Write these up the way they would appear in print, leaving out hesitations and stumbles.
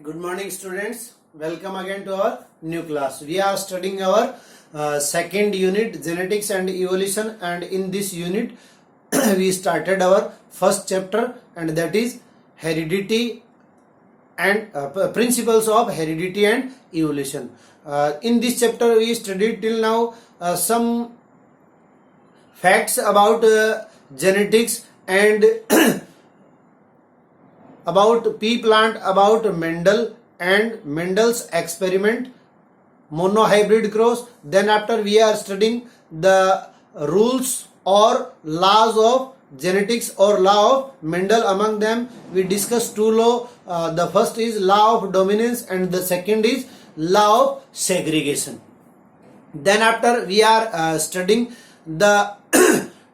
Good morning, students. Welcome again to our new class. We are studying our second unit, genetics and evolution, and in this unit we started our first chapter, and that is heredity and principles of heredity and evolution. In this chapter we studied till now some facts about genetics and about pea plant, about Mendel and Mendel's experiment, monohybrid cross. Then after we are studying the rules or laws of genetics or law of Mendel. Among them we discussed two law. The first is law of dominance and the second is law of segregation. Then after we are studying the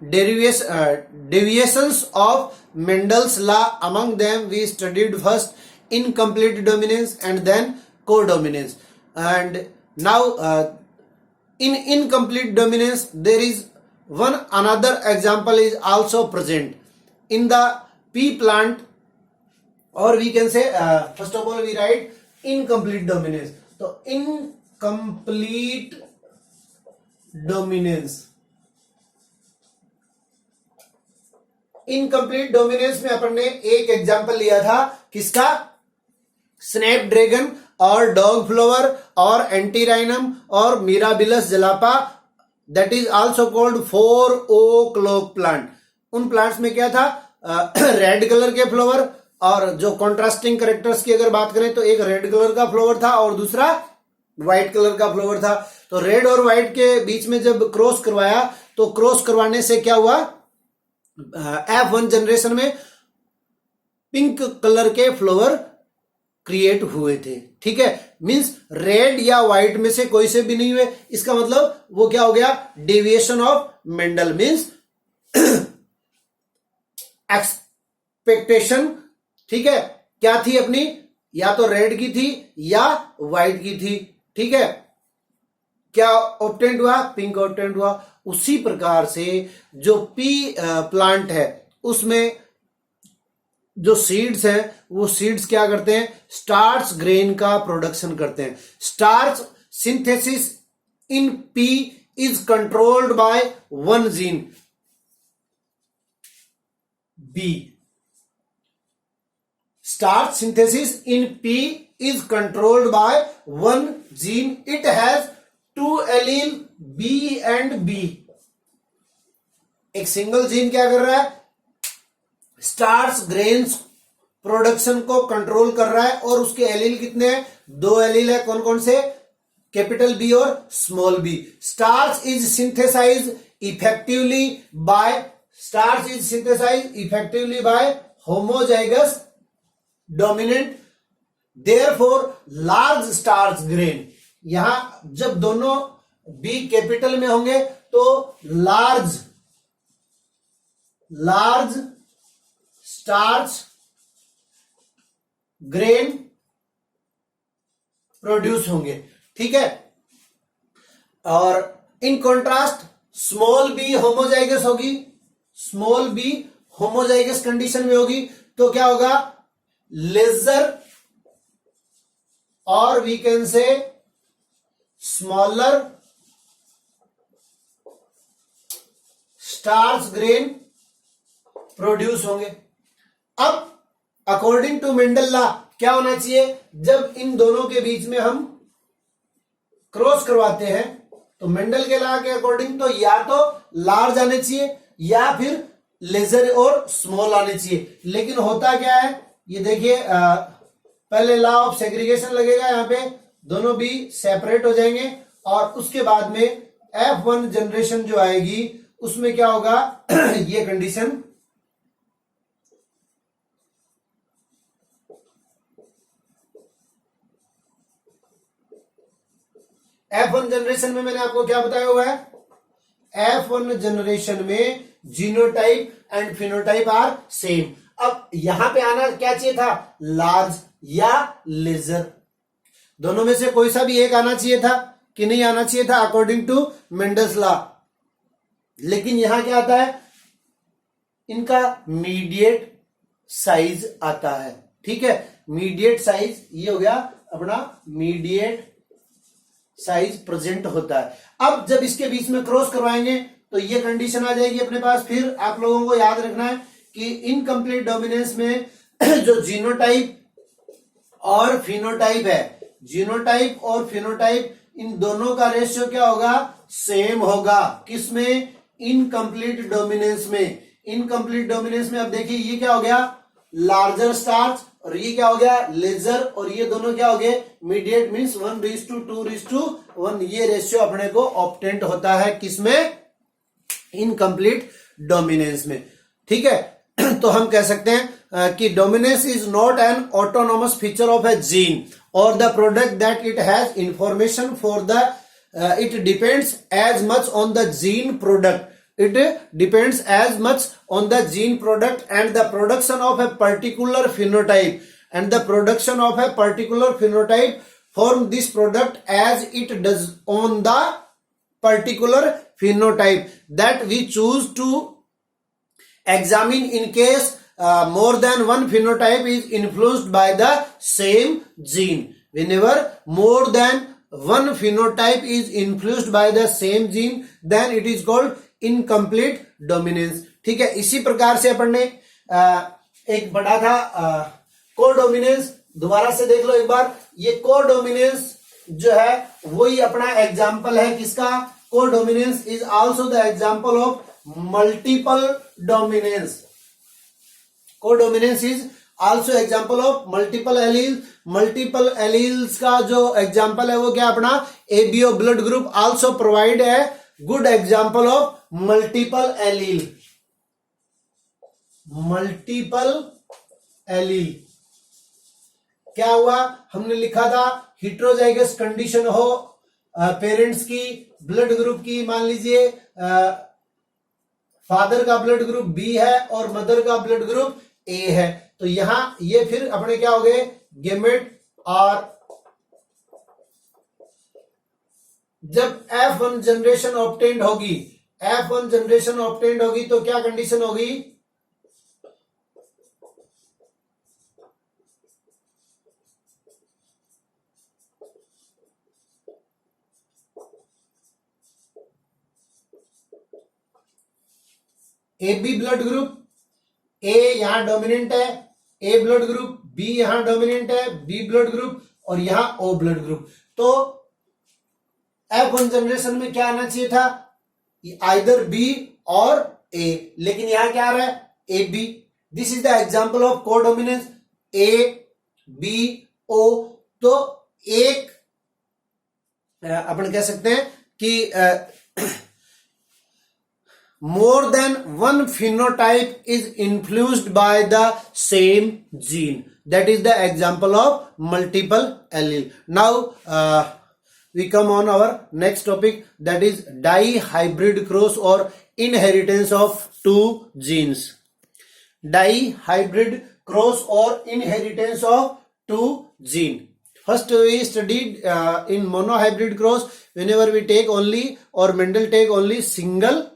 deviations of Mendel's law. Among them we studied first incomplete dominance and then codominance. And now in incomplete dominance there is one another example is also present in the pea plant, or we can say first of all we write incomplete dominance. So incomplete dominance, incomplete dominance में अपन ने एक example लिया था किसका, snapdragon और dog flower और antirrhinum और mirabilis jalapa, that is also called 4 o'clock plant. उन प्लांट्स में क्या था, रेड कलर के फ्लावर, और जो कॉन्ट्रास्टिंग कैरेक्टर्स की अगर बात करें तो एक रेड कलर का फ्लावर था और दूसरा व्हाइट कलर का फ्लावर था. तो रेड और व्हाइट के बीच में जब क्रॉस करवाया तो क्रॉस करवाने से क्या हुआ, F1 जनरेशन में पिंक कलर के फ्लावर क्रिएट हुए थे. ठीक है, मींस रेड या व्हाइट में से कोई से भी नहीं हुए. इसका मतलब वो क्या हो गया, deviation of Mendel. Means expectation, ठीक है, क्या थी अपनी, या तो रेड की थी या व्हाइट की थी. ठीक है, क्या ऑब्टेंड हुआ, पिंक ऑब्टेंड हुआ. उसी प्रकार से जो पी प्लांट है उसमें जो सीड्स हैं वो सीड्स क्या करते हैं, स्टार्च ग्रेन का प्रोडक्शन करते हैं. Starch synthesis in P is controlled by one gene B. Starch synthesis in P is controlled by one gene. It has 2 allele B and B. एक सिंगल जीन क्या कर रहा है, स्टार्च ग्रेन्स प्रोडक्शन को control कर रहा है, और उसके एलील कितने हैं, 2 एलील है. कौन कौन से, कैपिटल बी और small B. Starch is synthesise effectively by homozygous dominant, therefore large starch grain. यहां जब दोनों बी कैपिटल में होंगे तो लार्ज स्टार्च ग्रेन प्रोड्यूस होंगे. ठीक है, और in contrast small B homozygous होगी. स्मॉल बी होमोजाइगस कंडीशन में होगी तो क्या होगा, लेजर, और we can say smaller starch grain produce होंगे. अब अकॉर्डिंग टू मेंडल लॉ क्या होना चाहिए, जब इन दोनों के बीच में हम क्रॉस करवाते हैं तो मेंडल के लॉ के अकॉर्डिंग तो या तो लार्ज आने चाहिए या फिर लेजर और स्मॉल आने चाहिए. लेकिन होता क्या है, ये देखिए, पहले लॉ ऑफ सेग्रीगेशन लगेगा, यहां पे दोनों भी सेपरेट हो जाएंगे, और उसके बाद में F1 जनरेशन जो आएगी उसमें क्या होगा, ये कंडीशन F1 जनरेशन में मैंने आपको क्या बताया हुआ है, F1 जनरेशन में genotype and phenotype are same. अब यहां पे आना क्या चाहिए था, लार्ज या लेजर. दोनों में से कोई सा भी एक आना चाहिए था कि नहीं आना चाहिए था अकॉर्डिंग टू मेंडल्स लॉ. लेकिन यहां क्या आता है, इनका मीडिएट साइज आता है. ठीक है, मीडिएट साइज, ये हो गया अपना मीडिएट साइज प्रेजेंट होता है। अब जब इसके बीच में क्रॉस करवाएंगे तो ये कंडीशन आ जाएगी अपने पास। फिर आप लोगों को याद रखना है कि इनकम्प्लीट डोमिनेंस में जो जीनोटाइप और फिनोटाइप है, जीनोटाइप और फिनोटाइप, इन दोनों का रेशियो क्या होगा, सेम होगा। किसमें, इनकम्प्लीट डोमिनेंस में। इनकम्प्लीट डोमिनेंस में अब देखिए ये क्या हो गया, लार्जर स्टार्च, और ये क्या हो गया, लेजर, और ये दोनों क्या हो गए, मीडिएट, मींस 1:2:1। ये रेशियो अपने को ऑब्टेंड होता है किसमें, इनकम्प्लीट डोमिनेंस में। ठीक है, तो हम कह सकते हैं कि dominance is not an autonomous feature of a gene और the product that it has information for the it depends as much on the gene product. It depends as much on the gene product and the production of a particular phenotype, and the production of a particular phenotype form this product as it does on the particular phenotype that we choose to examine. In case more than one phenotype is influenced by the same gene, whenever more than one phenotype is influenced by the same gene, then it is called incomplete dominance. ठीक है, इसी प्रकार से अपन ने एक पढ़ा था codominance. दोबारा से देख लो एक बार, ये कोडोमिनेंस जो है वही अपना एग्जाम्पल है किसका, codominance is also the example of multiple dominance. Codominance is also example of multiple allele. Multiple alleles का जो एग्जाम्पल है वो क्या, अपना ABO blood group also provide है good example of multiple allele. Multiple allele क्या हुआ, हमने लिखा था हिट्रोजाइगस कंडीशन हो पेरेंट्स की ब्लड ग्रुप की, मान लीजिए फादर का ब्लड ग्रुप बी है और मदर का ब्लड ग्रुप ए है, तो यहां ये फिर अपने क्या हो गए, गेमेट। और जब F1 जनरेशन ऑब्टेन्ड होगी, F1 जनरेशन ऑब्टेन्ड होगी तो क्या कंडीशन होगी, ए बी ब्लड ग्रुप, ए यहां डोमिनेंट है, ए ब्लड ग्रुप, बी यहां डोमिनेंट है, बी ब्लड ग्रुप, और यहां ओ ब्लड ग्रुप। तो F1 जनरेशन में क्या आना चाहिए था, आइदर बी और ए, लेकिन यहां क्या आ रहा है, A B. This is the example of codominance, A B O. तो एक अपन कह सकते हैं कि more than one phenotype is influenced by the same gene. That is the example of multiple allele. Now we come on our next topic, that is dihybrid cross or inheritance of two genes. Dihybrid cross or inheritance of two genes. First we studied in monohybrid cross, whenever we take only, or Mendel take only single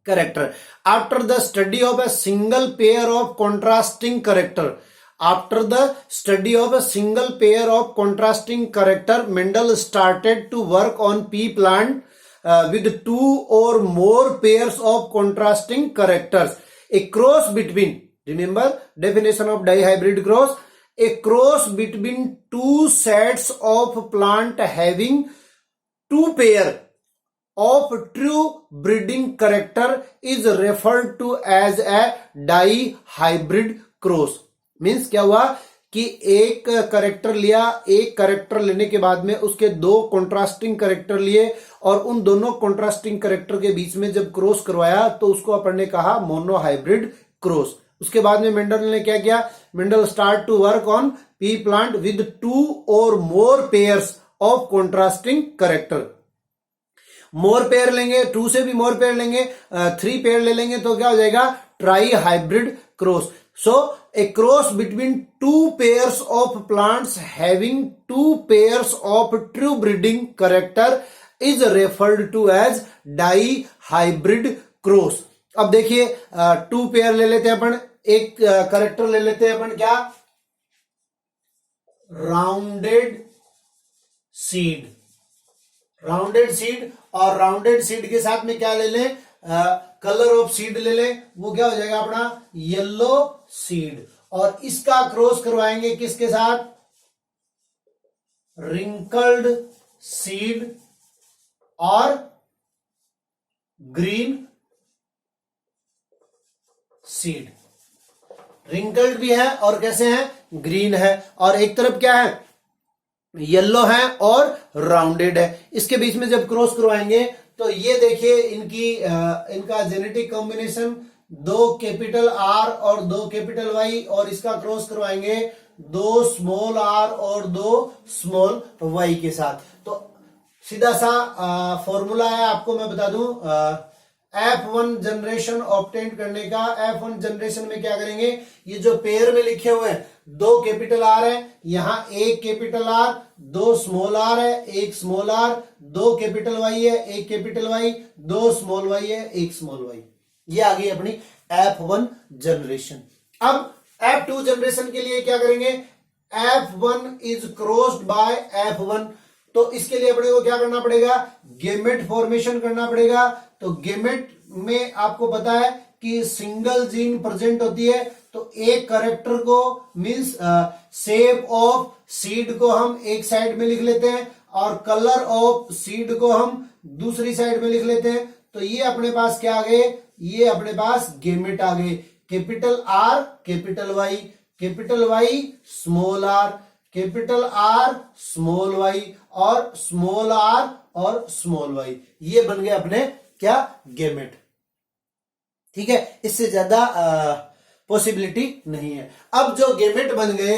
character. After the study of a single pair of contrasting character, after the study of a single pair of contrasting character, Mendel started to work on pea plant with two or more pairs of contrasting characters. A cross between, remember definition of dihybrid cross, a cross between two sets of plant having two pair of true breeding character is referred to as a dihybrid cross. Means क्या हुआ कि एक character लिया, एक character लेने के बाद में उसके दो कॉन्ट्रास्टिंग करेक्टर लिए और उन दोनों कॉन्ट्रास्टिंग करेक्टर के बीच में जब क्रॉस करवाया तो उसको अपन ने कहा मोनोहाइब्रिड क्रॉस। उसके बाद में मेंडल ने क्या किया, Mendel start to work on pea plant with two और more pairs of contrasting character. More pair लेंगे, टू से भी मोर पेयर लेंगे, थ्री पेयर ले लेंगे तो क्या हो जाएगा, trihybrid cross. So a cross between two pairs of plants having two pairs of true breeding character is referred to as dihybrid cross. अब देखिए टू पेयर ले लेते हैं अपन, एक करेक्टर ले लेते हैं अपन क्या, राउंडेड सीड, राउंडेड सीड, और राउंडेड सीड के साथ में क्या ले लें, कलर ऑफ सीड ले लें, वो क्या हो जाएगा अपना येलो सीड। और इसका क्रॉस करवाएंगे किसके साथ, रिंकल्ड सीड और ग्रीन सीड। रिंकल्ड भी है और कैसे है, ग्रीन है, और एक तरफ क्या है, येलो है और राउंडेड है। इसके बीच में जब क्रॉस करवाएंगे तो ये देखिए इनका जेनेटिक कॉम्बिनेशन 2 कैपिटल आर और 2 कैपिटल वाई, और इसका क्रॉस करवाएंगे 2 स्मॉल आर और 2 स्मॉल वाई के साथ। तो सीधा सा फॉर्मूला है, आपको मैं बता दूं, F1 जनरेशन ऑब्टेन करने का। F1 जनरेशन में क्या करेंगे, ये जो पेयर में लिखे हुए हैं 2 कैपिटल आर है, यहां 1 कैपिटल आर 2 स्मॉल आर है, 1 स्मॉल आर, 2 कैपिटल वाई है, 1 कैपिटल वाई, 2 स्मॉल वाई है, 1 स्मॉल वाई। ये आ गई अपनी F1 जनरेशन। अब F2 जनरेशन के लिए क्या करेंगे, F1 is crossed bye F1। तो इसके लिए अपने को क्या करना पड़ेगा, गेमेट फॉर्मेशन करना पड़ेगा। तो गेमेट में आपको पता है कि सिंगल जीन प्रेजेंट होती है, तो एक करेक्टर को मींस शेप ऑफ सीड को हम एक साइड में लिख लेते हैं और कलर ऑफ सीड को हम दूसरी साइड में लिख लेते हैं। तो ये अपने पास क्या आ गए, ये अपने पास गेमेट आ गए, capital R capital Y, capital Y small R, capital R small Y, और स्मॉल आर और स्मॉल वाई। ये बन गए अपने क्या, गेमेट। ठीक है, इससे ज्यादा पॉसिबिलिटी नहीं है। अब जो गेमेट बन गए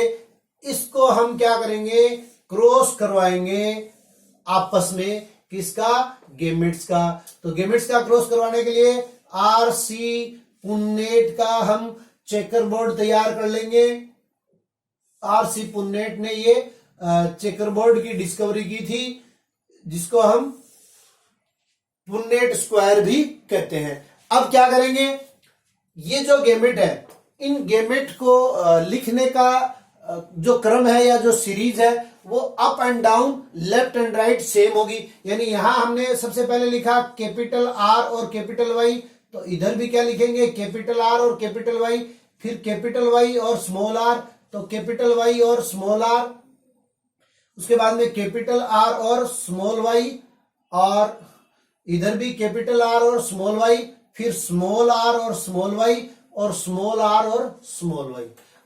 इसको हम क्या करेंगे, क्रॉस करवाएंगे आपस में, किसका, गेमेट्स का। तो गेमेट्स का क्रॉस करवाने के लिए आरसी पुन्नेट का हम चेकर बोर्ड तैयार कर लेंगे। आरसी पुन्नेट ने ये चेकर बोर्ड की डिस्कवरी की थी, जिसको हम पुन्नेट स्क्वायर भी कहते हैं। अब क्या करेंगे, ये जो गेमेट है, इन गेमेट को लिखने का जो क्रम है या जो सीरीज है वो up and down, left and right same होगी। यानी यहां हमने सबसे पहले लिखा कैपिटल आर और कैपिटल वाई, तो इधर भी क्या लिखेंगे, कैपिटल आर और कैपिटल वाई, फिर कैपिटल वाई और स्मॉल आर, तो कैपिटल वाई और स्मॉल आर, उसके बाद में कैपिटल आर और स्मॉल वाई, और इधर भी कैपिटल आर और स्मॉल वाई, फिर स्मॉल आर और स्मॉल वाई, और स्मॉल आर और स्मॉल वाई।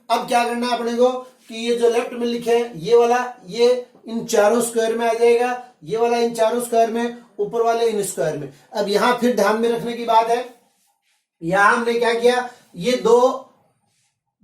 अब क्या करना है अपने को कि ये जो लेफ्ट में लिखे हैं ये वाला, ये इन चारों स्क्वायर में आ जाएगा, ये वाला इन चारों स्क्वायर में, ऊपर वाले इन स्क्वायर में। अब यहां फिर ध्यान में रखने की बात है, यहां हमने क्या किया, ये 2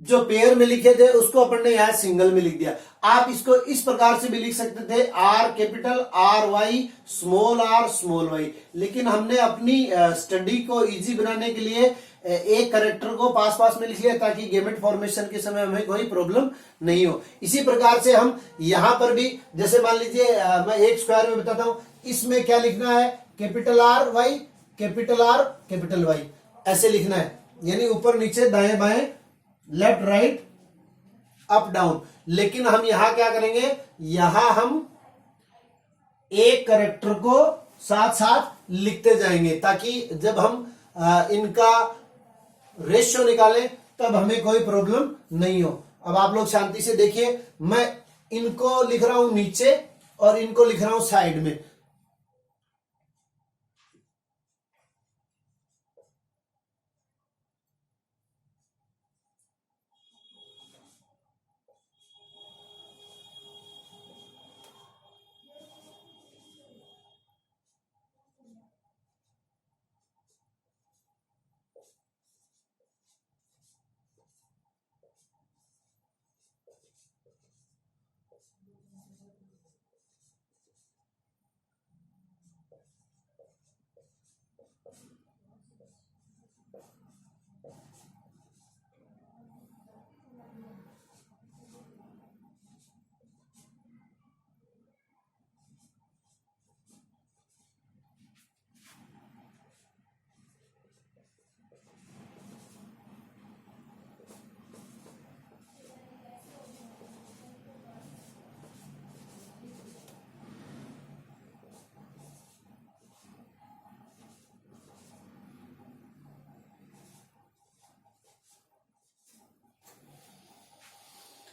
जो पेयर में लिखे थे उसको अपन ने यहां सिंगल में लिख दिया। आप इसको इस प्रकार से भी लिख सकते थे, R capital R Y small R small Y, लेकिन हमने अपनी स्टडी को इजी बनाने के लिए एक करेक्टर को पास पास में लिख लिया ताकि गेमेट फॉर्मेशन के समय हमें कोई प्रॉब्लम नहीं हो। इसी प्रकार से हम यहां पर भी, जैसे मान लीजिए मैं एक स्क्वायर में बताता हूं, इसमें क्या लिखना है, capital R Y capital R capital Y, ऐसे लिखना है, यानी ऊपर नीचे दाएं बाएं लेफ्ट राइट अप डाउन। लेकिन हम यहां क्या करेंगे, यहां हम एक करेक्टर को साथ साथ लिखते जाएंगे ताकि जब हम इनका रेशियो निकालें तब हमें कोई प्रॉब्लम नहीं हो। अब आप लोग शांति से देखिए, मैं इनको लिख रहा हूं नीचे और इनको लिख रहा हूं साइड में।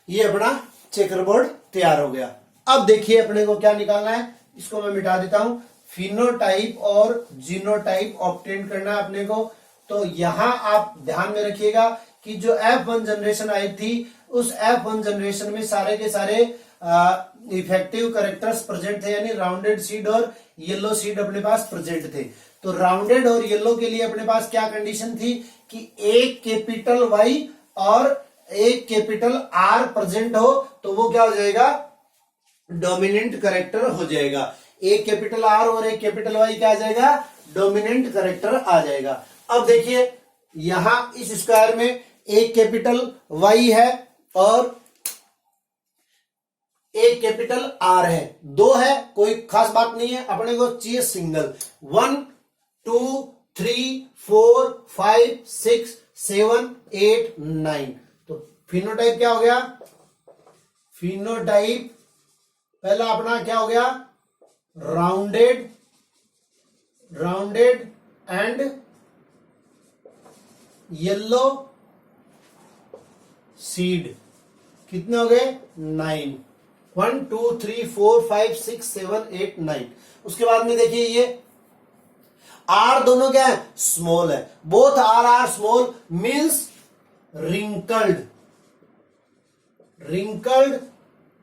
ये अपना चेकर बोर्ड तैयार हो गया। अब देखिए अपने को क्या निकालना है, इसको मैं मिटा देता हूं। फिनोटाइप और जीनोटाइप ऑब्टेन करना है अपने को। तो यहां आप ध्यान में रखिएगा कि जो F1 जनरेशन आई थी उस F1 जनरेशन में सारे के सारे इफेक्टिव कैरेक्टर्स प्रेजेंट थे, यानी राउंडेड सीड और येलो सीड अपने पास प्रेजेंट थे। तो राउंडेड और येलो के लिए अपने पास क्या कंडीशन थी कि एक कैपिटल वाई और एक कैपिटल आर प्रेजेंट हो तो वो क्या हो जाएगा, डोमिनेंट कैरेक्टर हो जाएगा। एक कैपिटल आर और एक कैपिटल वाई क्या आ जाएगा, डोमिनेंट कैरेक्टर आ जाएगा। अब देखिए यहां इस स्क्वायर में एक कैपिटल वाई है और एक कैपिटल आर है, दो है, कोई खास बात नहीं है, अपने को चाहिए सिंगल। 1 2 3 4 5 6 7 8 9। तो फिनोटाइप क्या हो गया, फिनोटाइप पहला अपना क्या हो गया, rounded, rounded and yellow seed. कितने हो गए, 9। 1 2 3 4 5 6 7 8 9। उसके बाद में देखिए ये आर दोनों क्या है, स्मॉल है, both R small means wrinkled, wrinkled.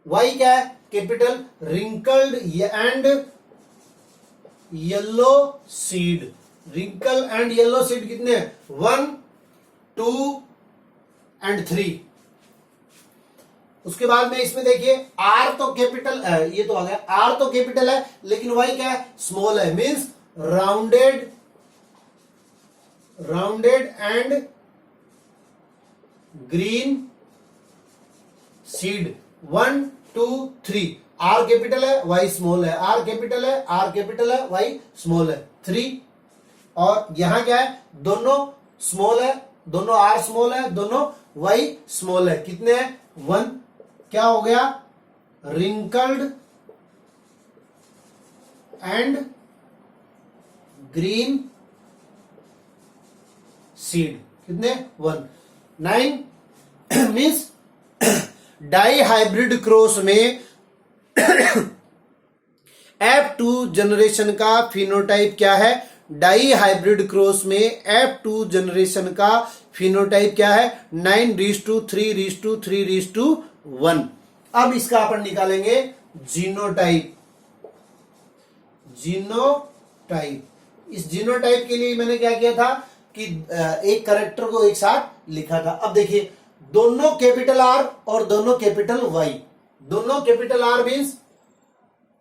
Y क्या है, capital, wrinkled and yellow seed. Wrinkle and yellow seed कितने, 1 2 एंड 3। उसके बाद में इसमें देखिए आर तो कैपिटल, ये तो आ गया, आर तो कैपिटल है लेकिन वाई क्या है, स्मॉल है, means rounded, rounded and green seed. 1 2 3। Are capital है, वाई स्मॉल है, आर कैपिटल है, आर कैपिटल है, वाई स्मॉल है, 3। और यहां क्या है, दोनों स्मॉल है, दोनों आर स्मॉल है, दोनों वाई स्मॉल है, कितने हैं, 1। क्या हो गया, रिंकल्ड एंड ग्रीन सीड, कितने, 1। 9 मीन्स डाई हाइब्रिड क्रॉस में F2 जनरेशन का फिनोटाइप क्या है, डाई हाइब्रिड क्रॉस में F2 जनरेशन का फिनोटाइप क्या है, 9:3:3:3:1। अब इसका अपन निकालेंगे जीनोटाइप, जीनोटाइप। इस जीनोटाइप के लिए मैंने क्या किया था कि एक कैरेक्टर को एक साथ लिखा था। अब देखिए दोनों कैपिटल आर और दोनों कैपिटल वाई, दोनों capital R means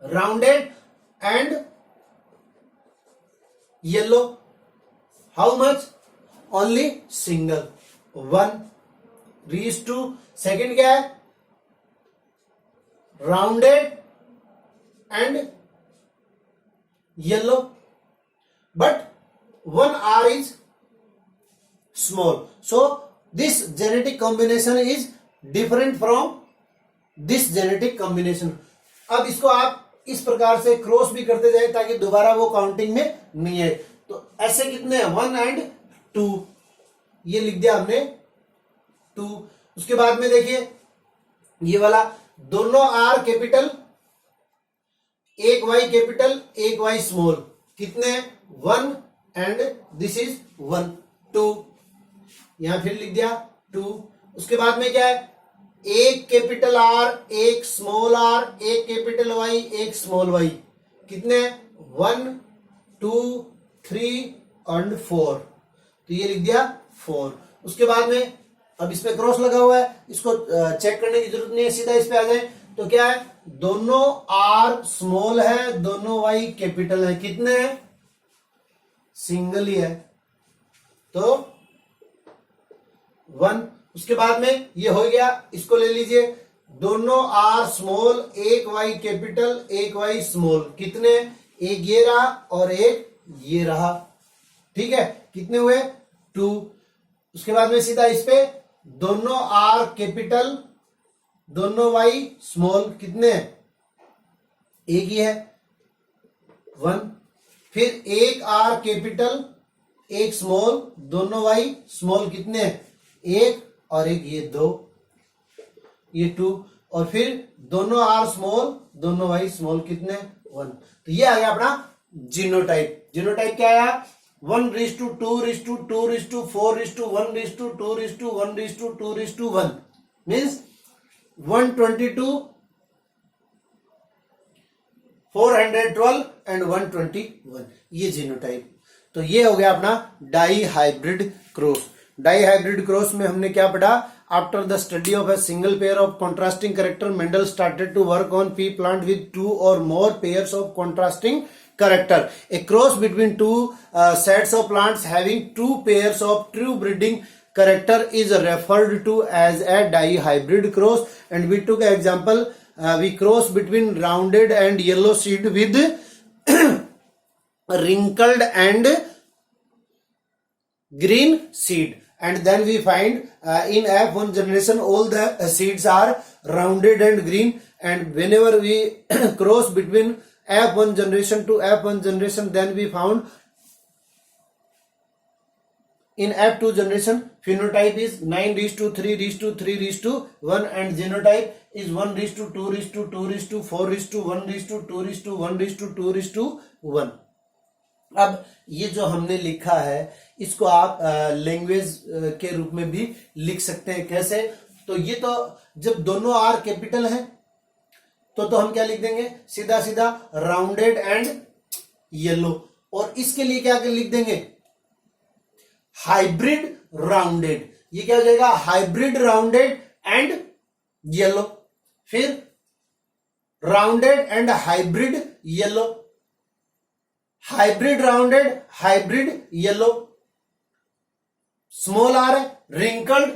rounded and yellow. How much, only single, 1:2। Second क्या है, rounded and yellow, but 1 R is small. So this genetic combination is different from this genetic combination. अब इसको आप इस प्रकार से क्रॉस भी करते जाए ताकि दोबारा वो काउंटिंग में नहीं है। तो ऐसे कितने हैं, 1 and 2, ये लिख दिया हमने 2। उसके बाद में देखिए ये वाला दोनों आर कैपिटल, एक वाई कैपिटल, एक वाई स्मॉल, कितने, 1 एंड दिस इज 1 2। यहां फिर लिख दिया 2। उसके बाद में क्या है, एक कैपिटल आर, एक स्मॉल आर, एक कैपिटल वाई, एक स्मॉल वाई, कितने, 1 2 3 एंड 4। तो ये लिख दिया 4। उसके बाद में अब इसमें क्रॉस लगा हुआ है, इसको चेक करने की जरूरत नहीं है, सीधा इस पे आ जाए। तो क्या है, दोनों आर स्मॉल है, दोनों वाई कैपिटल है, कितने हैं, सिंगल ही है, तो 1। उसके बाद में ये हो गया, इसको ले लीजिए, दोनों आर स्मॉल, एक वाई कैपिटल, एक वाई स्मॉल, कितने, एक ये रहा और एक ये रहा, ठीक है, कितने हुए, 2। उसके बाद में सीधा इस पे दोनों आर कैपिटल, दोनों वाई स्मॉल, कितने, एक ही है, 1। फिर एक आर कैपिटल, एक स्मॉल, दोनों वाई स्मॉल, कितने, एक और एक, ये 2। ये 2, और फिर दोनों आर स्मॉल, दोनों वाई स्मॉल, कितने 1। तो ये आ गया अपना जीनोटाइप। जीनोटाइप क्या आया 1:2:2:4:1:1:2:1:1 मीन्स 122, 412 एंड 121, ये जीनोटाइप। तो ये हो गया अपना dihybrid cross. Dihybrid cross में हमने क्या पढ़ा, after the study of a single pair of contrasting character Mendel started to work on pea plant with 2 और more pairs of contrasting character. A cross between two sets of plants having 2 pairs of true breeding character is referred to as a dihybrid cross. And we took an example, we cross between rounded and yellow seed with wrinkled and green seed. And then we find in F1 generation all the seeds are rounded and green, and whenever we cross between F1 generation to F1 generation, then we found in F2 generation phenotype is 9:3:3:1 and genotype is 1:2:2:4:1:2:1:2:1. अब ये जो हमने लिखा है इसको आप language के रूप में भी लिख सकते हैं। कैसे, तो ये तो जब दोनों आर कैपिटल है तो हम क्या लिख देंगे, सीधा सीधा राउंडेड एंड येलो, और इसके लिए क्या लिख देंगे, हाइब्रिड राउंडेड। ये क्या हो जाएगा, हाइब्रिड राउंडेड एंड येलो, फिर rounded and hybrid yellow, hybrid rounded hybrid yellow, small R है, रिंकल्ड,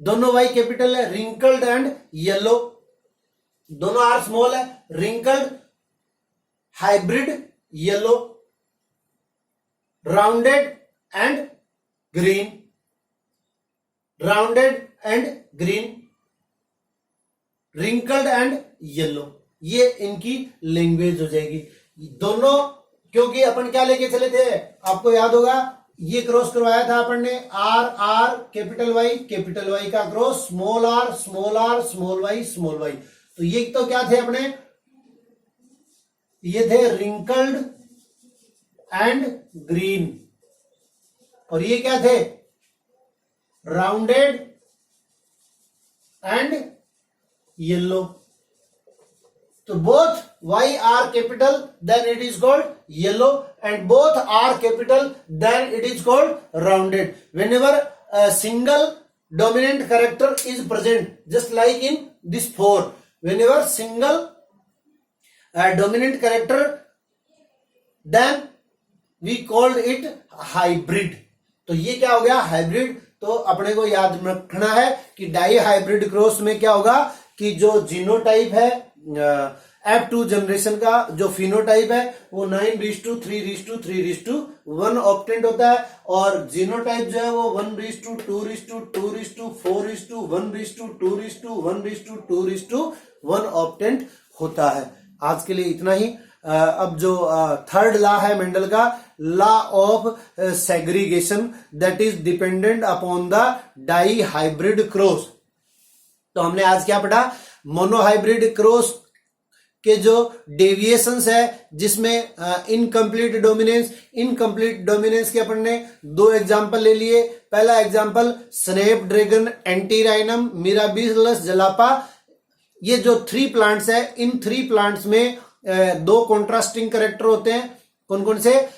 दोनों वाई कैपिटल है, रिंकल्ड एंड येलो, दोनों आर स्मॉल है, wrinkled, hybrid yellow, rounded and green, rounded and green, wrinkled and yellow. ये इनकी language हो जाएगी दोनों। क्योंकि अपन क्या लेके चले थे, आपको याद होगा, ये क्रॉस करवाया था अपन ने आर आर कैपिटल वाई का cross, small R small Y small Y. तो ये तो क्या थे अपने, ये थे रिंकल्ड एंड ग्रीन, और ये क्या थे, राउंडेड एंड येलो। तो both y are capital then it is called yellow, and both are capital then it is called rounded. Whenever a single dominant character is present, just like in this 4, whenever single dominant character, then we called it hybrid. तो ये क्या हो गया, hybrid. तो अपने को याद रखना है कि डाई हाइब्रिड क्रॉस में क्या होगा कि जो जीनोटाइप है F2 जनरेशन का जो फिनोटाइप है वो 9:3:3:1 ऑप्टेंट होता है, और जीनोटाइप जो है वो 1:2:2:4:1:2:1:2:1 ऑप्टेंट होता है। आज के लिए इतना ही। अब जो थर्ड लॉ है मेंडल का, law of segregation, that is dependent upon the dihybrid cross. तो हमने आज क्या पढ़ा, मोनोहाइब्रिड क्रॉस के जो डेविएशंस है, जिसमें इनकम्प्लीट डोमिनेंस के अपन ने 2 एग्जांपल ले लिए। पहला एग्जांपल स्नैपड्रैगन, एंटीराइनम, मिराबिलस, जलापा। ये जो 3 प्लांट्स है, इन 3 प्लांट्स में 2 कॉन्ट्रास्टिंग कैरेक्टर होते हैं। कौन कौन से,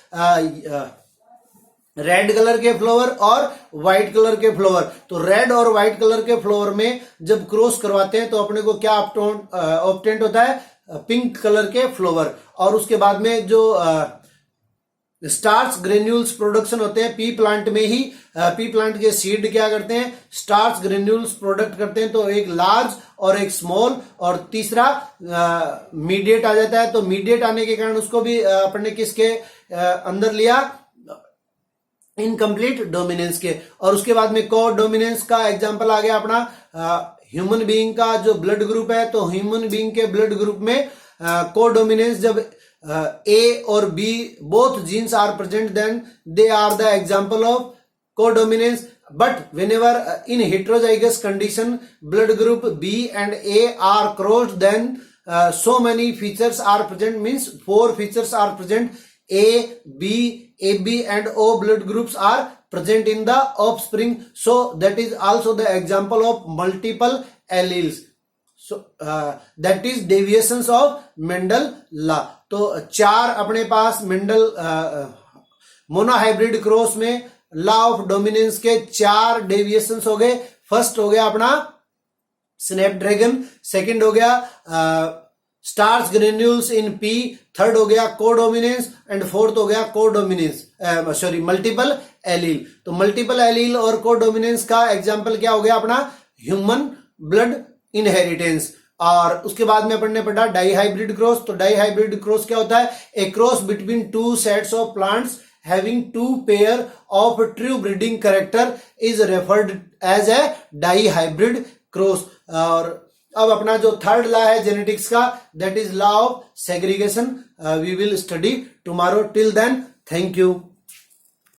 रेड कलर के फ्लावर और व्हाइट कलर के फ्लावर। तो रेड और व्हाइट कलर के फ्लावर में जब क्रॉस करवाते हैं तो अपने को क्या ऑप्टेंट होता है, पिंक कलर के फ्लावर। और उसके बाद में जो स्टार्च ग्रेन्यूल्स प्रोडक्शन होते हैं पी प्लांट में ही, पी प्लांट के सीड क्या करते हैं, स्टार्च ग्रेन्यूल्स प्रोडक्ट करते हैं। तो एक लार्ज और एक स्मॉल, और तीसरा मीडिएट आ जाता है। तो मीडिएट आने के कारण उसको भी अपन ने किसके अंदर लिया, इनकम्प्लीट डोमिनेंस के। और उसके बाद में को डोमिनेंस का एग्जांपल आ गया अपना ह्यूमन बीइंग का जो ब्लड ग्रुप है। तो ह्यूमन बीइंग के ब्लड ग्रुप में को डोमिनेंस जब ए और B both genes are present, then they are the example of codominance. but whenever in heterozygous condition blood group B and A are crossed, then so many features are present, means 4 features are present. A, B, AB and O blood groups are present in the offspring. So that is also the example of multiple alleles. So that is deviations of Mendel law. तो 4 अपने पास Mendel monohybrid cross में law of dominance के 4 deviations हो गए. First हो गया अपना Snapdragon, second हो गया starch granules in P, third हो गया कोडोमिनेंस एंड फोर्थ हो गया कोडोमिनेंस मल्टीपल एलील. तो मल्टीपल एलील और कोडोमिनेंस का एग्जांपल क्या हो गया अपना ह्यूमन ब्लड इनहेरिटेंस. और उसके बाद में अपन ने पढ़ा डाईहाइब्रिड क्रॉस. तो डाईहाइब्रिड क्रॉस क्या होता है? A cross between 2 sets of plants having 2 pair of true breeding character is referred as a dihybrid cross. और अब अपना जो थर्ड लॉ है जेनेटिक्स का, that is law of segregation. We will study tomorrow. Till then, thank you.